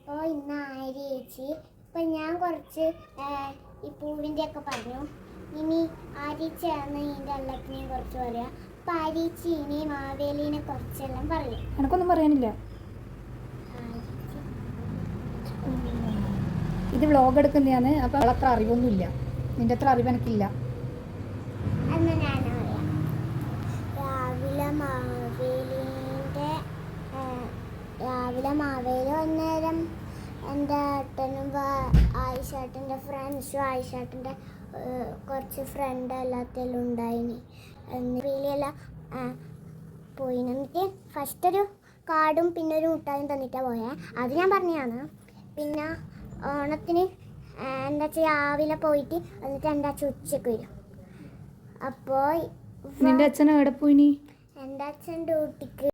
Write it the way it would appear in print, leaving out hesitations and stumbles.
അപ്പോൾ ഇന്ന് ആര്യ ചേച്ചി ഇപ്പം ഞാൻ കുറച്ച് ഈ പൂവിൻ്റെ ഒക്കെ പറഞ്ഞു. ഇനി ആര്യച്ചാണ് ഇതിൻ്റെ എല്ലാത്തിനെയും കുറച്ച് പറയാം. അപ്പം ആര്യച്ചി ഇനി മാവേലിനെ കുറച്ചെല്ലാം പറയും. എനക്കൊന്നും പറയാനില്ല. ഇത് വ്ളോഗ് എടുക്കുന്നതാണ്. അപ്പം അവളത്ര അറിവൊന്നുമില്ല. നിൻ്റെ അത്ര അറിവ് എനിക്കില്ല. എന്ന് ഞാൻ പറയാം. രാവിലെ മാവേലി വന്നേരം എൻ്റെ ഏട്ടനും ആയിഷേട്ടൻ്റെ ഫ്രണ്ട്സും ആയിഷേട്ടൻ്റെ കുറച്ച് ഫ്രണ്ട് എല്ലാത്തിലും ഉണ്ടായിന്. വലിയെല്ലാം പോയി. എന്നിട്ട് ഫസ്റ്റ് ഒരു കാർഡും പിന്നെ ഒരു മുട്ടായും തന്നിട്ടാണ് പോയത്. അത് ഞാൻ പറഞ്ഞതാണ്. പിന്നെ ഓണത്തിന് എന്താ വെച്ചാൽ രാവിലെ പോയിട്ട് എന്നിട്ട് എൻ്റെ അച്ഛൻ ഉച്ചയ്ക്ക് വരും. അപ്പോൾ നിൻ്റെ അച്ഛൻ എവിടെ പോയിനി? എൻ്റെ അച്ഛൻ ഡ്യൂട്ടിക്ക്